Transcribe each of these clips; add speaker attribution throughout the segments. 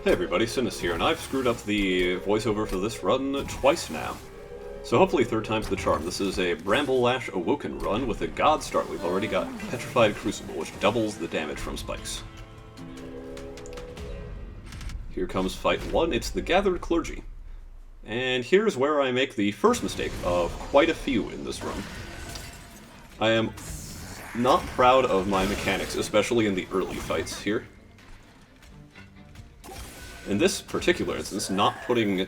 Speaker 1: Hey everybody, Cinis here, and I've screwed up the voiceover for this run twice now. So hopefully third time's the charm. This is a Bramble Lash Awoken run with a God start. We've already got Petrified Crucible, which doubles the damage from spikes. Here comes fight 1, it's the Gathered Clergy. And here's where I make the first mistake of quite a few in this run. I am not proud of my mechanics, especially in the early fights here. In this particular instance, not putting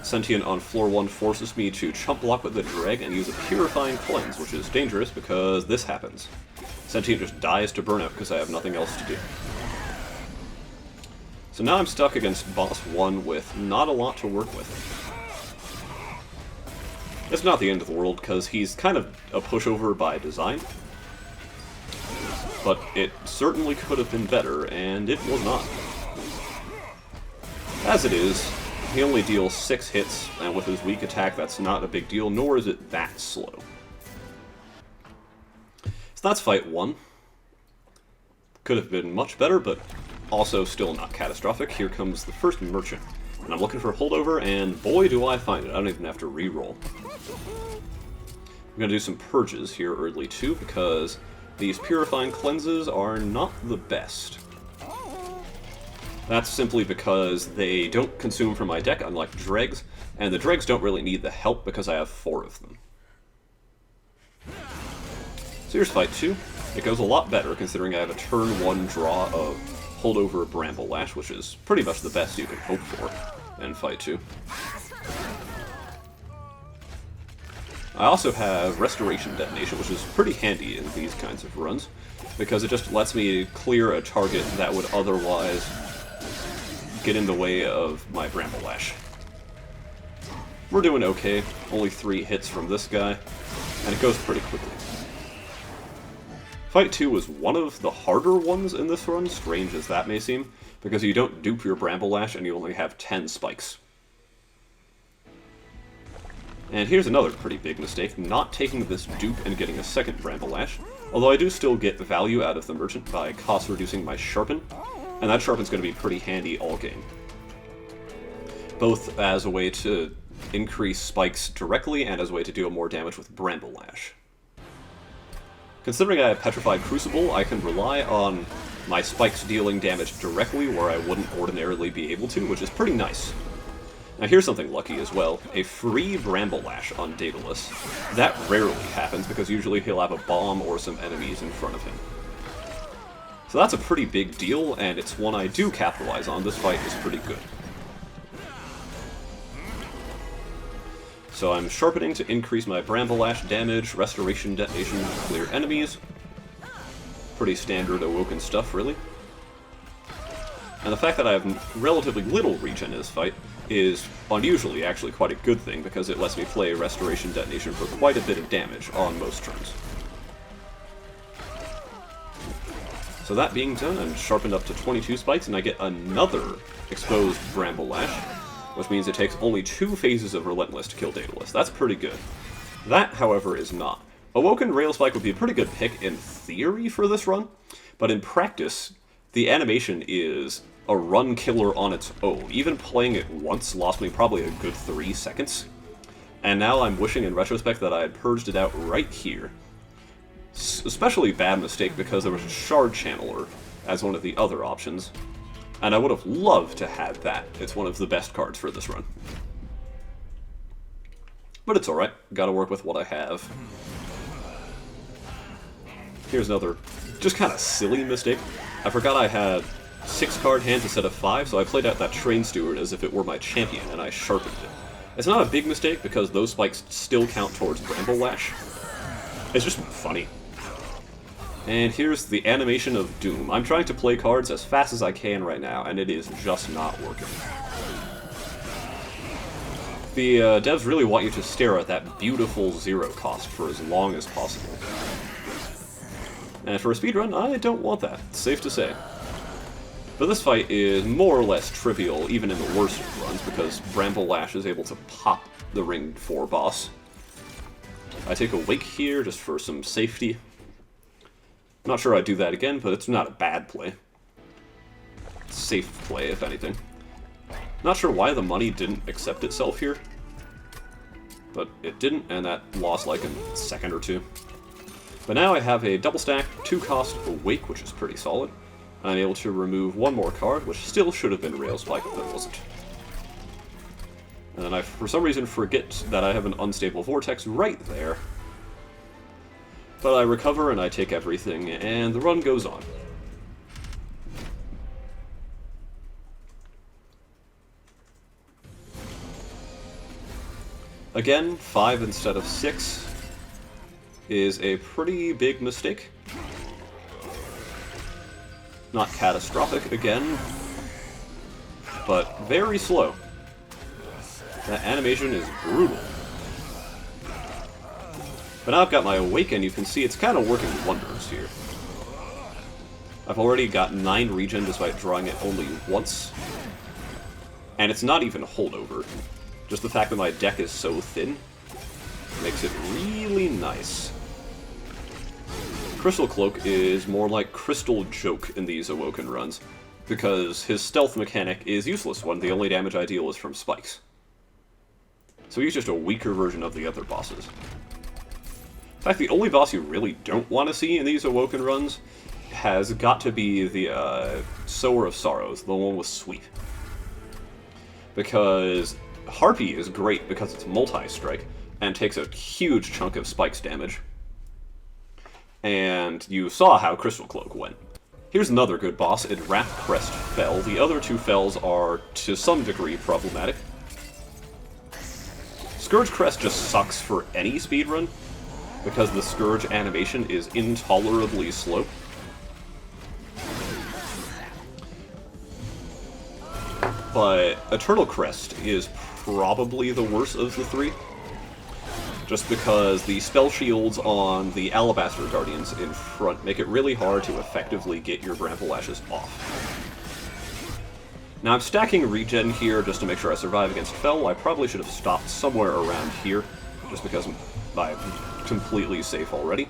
Speaker 1: Sentient on floor 1 forces me to chump block with the drag and use a Purifying Cleanse, which is dangerous because this happens. Sentient just dies to burnout because I have nothing else to do. So now I'm stuck against boss 1 with not a lot to work with. It's not the end of the world because he's kind of a pushover by design. But it certainly could have been better, and it was not. As it is, he only deals 6 hits, and with his weak attack that's not a big deal, nor is it that slow. So that's fight 1. Could have been much better, but also still not catastrophic. Here comes the first merchant, and I'm looking for holdover, and boy do I find it. I don't even have to re-roll. I'm going to do some purges here early too, because these Purifying Cleanses are not the best. That's simply because they don't consume from my deck, unlike dregs, and the dregs don't really need the help because I have 4 of them. So here's fight 2. It goes a lot better considering I have a turn 1 draw of holdover Bramble Lash, which is pretty much the best you can hope for in fight 2. I also have Restoration Detonation, which is pretty handy in these kinds of runs, because it just lets me clear a target that would otherwise get in the way of my Bramble Lash. We're doing okay, only 3 hits from this guy, and it goes pretty quickly. Fight 2 was one of the harder ones in this run, strange as that may seem, because you don't dupe your Bramble Lash and you only have 10 spikes. And here's another pretty big mistake, not taking this dupe and getting a second Bramble Lash, although I do still get value out of the merchant by cost reducing my Sharpen, and that Sharpen's going to be pretty handy all game. Both as a way to increase spikes directly and as a way to deal more damage with Bramble Lash. Considering I have Petrified Crucible, I can rely on my spikes dealing damage directly where I wouldn't ordinarily be able to, which is pretty nice. Now here's something lucky as well, a free Bramble Lash on Daedalus. That rarely happens because usually he'll have a bomb or some enemies in front of him. So that's a pretty big deal, and it's one I do capitalize on. This fight is pretty good. So I'm sharpening to increase my Bramble Lash damage, Restoration Detonation to clear enemies. Pretty standard Awoken stuff, really. And the fact that I have relatively little regen in this fight is unusually actually quite a good thing, because it lets me play Restoration Detonation for quite a bit of damage on most turns. So that being done, I'm sharpened up to 22 spikes, and I get another exposed Bramble Lash, which means it takes only 2 phases of Relentless to kill Daedalus. That's pretty good. That, however, is not. Awoken Rail Spike would be a pretty good pick in theory for this run, but in practice, the animation is a run killer on its own. Even playing it once lost me probably a good 3 seconds, and now I'm wishing in retrospect that I had purged it out right here. Especially bad mistake because there was a Shard Channeler as one of the other options, and I would have loved to have that. It's one of the best cards for this run. But it's alright, gotta work with what I have. Here's another just kind of silly mistake. I forgot I had 6 card hands instead of 5, so I played out that Train Steward as if it were my champion, and I sharpened it. It's not a big mistake because those spikes still count towards Bramble Lash. It's just funny. And here's the animation of Doom. I'm trying to play cards as fast as I can right now, and it is just not working. The devs really want you to stare at that beautiful 0 cost for as long as possible. And for a speedrun, I don't want that, it's safe to say. But this fight is more or less trivial, even in the worst of runs, because Bramble Lash is able to pop the Ring 4 boss. I take a Wake here just for some safety. I'm not sure I'd do that again, but it's not a bad play. Safe play, if anything. Not sure why the money didn't accept itself here, but it didn't, and that lost like a second or two. But now I have a double stack, 2-cost Awake, which is pretty solid. I'm able to remove one more card, which still should have been Rail Spike, but wasn't. And then I, for some reason, forget that I have an Unstable Vortex right there. But I recover and I take everything, and the run goes on. Again, 5 instead of 6 is a pretty big mistake. Not catastrophic again, but very slow. That animation is brutal. But now I've got my Awaken, you can see it's kind of working wonders here. I've already got 9 regen despite drawing it only once. And it's not even holdover. Just the fact that my deck is so thin makes it really nice. Crystal Cloak is more like Crystal Joke in these Awoken runs, because his stealth mechanic is useless when the only damage I deal is from spikes. So he's just a weaker version of the other bosses. In fact, the only boss you really don't want to see in these Awoken runs has got to be the Sower of Sorrows, the one with Sweep. Because Harpy is great because it's multi-strike, and takes a huge chunk of spikes damage. And you saw how Crystal Cloak went. Here's another good boss in Wrath Crest Fell. The other two Fells are, to some degree, problematic. Scourge Crest just sucks for any speedrun, because the Scourge animation is intolerably slow. But Eternal Crest is probably the worst of the three, just because the spell shields on the Alabaster Guardians in front make it really hard to effectively get your Bramble Lashes off. Now I'm stacking regen here just to make sure I survive against Fell. I probably should have stopped somewhere around here, just because I'm completely safe already.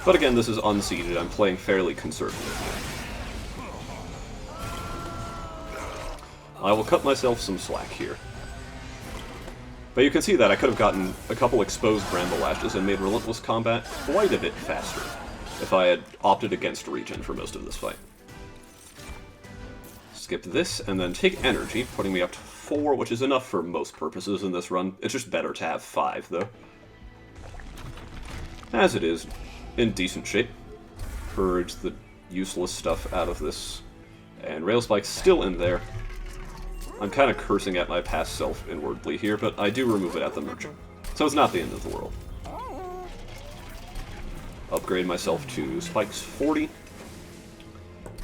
Speaker 1: But again, this is Unseeded, I'm playing fairly conservatively. I will cut myself some slack here. But you can see that I could have gotten a couple exposed Bramble Lashes and made Relentless combat quite a bit faster if I had opted against regen for most of this fight. Skip this, and then take energy, putting me up to 4, which is enough for most purposes in this run. It's just better to have 5, though. As it is, in decent shape. Purge the useless stuff out of this. And Rail Spike's still in there. I'm kind of cursing at my past self inwardly here, but I do remove it at the merchant. So it's not the end of the world. Upgrade myself to Spikes 40,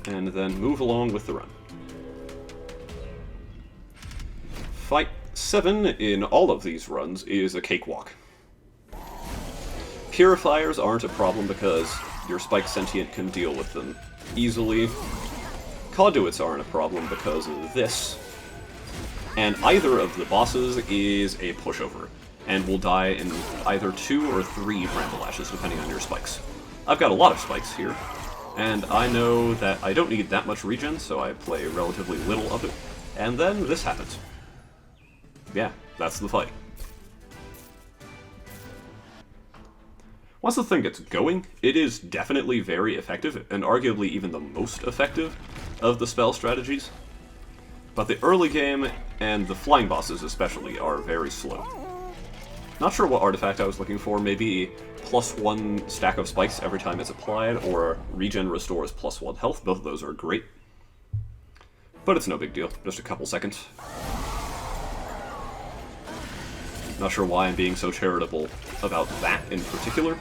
Speaker 1: and then move along with the run. Fight 7 in all of these runs is a cakewalk. Purifiers aren't a problem because your Spike Sentient can deal with them easily. Conduits aren't a problem because of this. And either of the bosses is a pushover, and will die in either 2 or 3 Bramble Lashes, depending on your spikes. I've got a lot of spikes here, and I know that I don't need that much regen, so I play relatively little of it, and then this happens. Yeah, that's the fight. Once the thing gets going, it is definitely very effective, and arguably even the most effective of the spell strategies. But the early game, and the flying bosses especially, are very slow. Not sure what artifact I was looking for, maybe +1 stack of spikes every time it's applied, or regen restores +1 health, both of those are great. But it's no big deal, just a couple seconds. Not sure why I'm being so charitable about that in particular.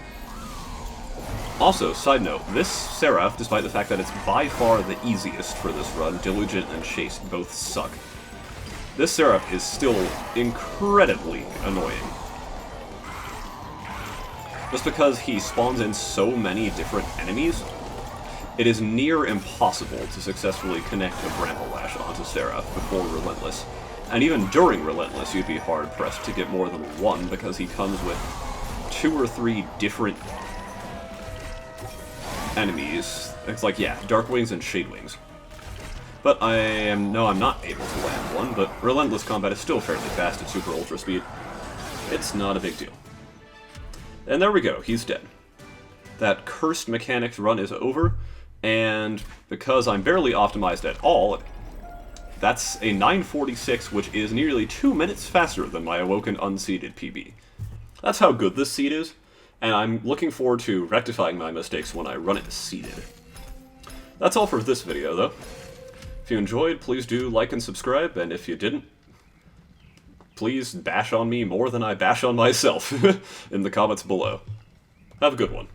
Speaker 1: Also, side note, this Seraph, despite the fact that it's by far the easiest for this run, Diligent and Chase both suck. This Seraph is still incredibly annoying. Just because he spawns in so many different enemies, it is near impossible to successfully connect a Bramble Lash onto Seraph before Relentless. And even during Relentless, you'd be hard-pressed to get more than one, because he comes with 2 or 3 different enemies. It's like, yeah, Darkwings and Shadewings. But I'm not able to land one, but Relentless Combat is still fairly fast at Super Ultra Speed. It's not a big deal. And there we go, he's dead. That cursed mechanics run is over, and because I'm barely optimized at all, that's a 946, which is nearly 2 minutes faster than my Awoken Unseeded PB. That's how good this seed is, and I'm looking forward to rectifying my mistakes when I run it seeded. That's all for this video, though. If you enjoyed, please do like and subscribe, and if you didn't, please bash on me more than I bash on myself in the comments below. Have a good one.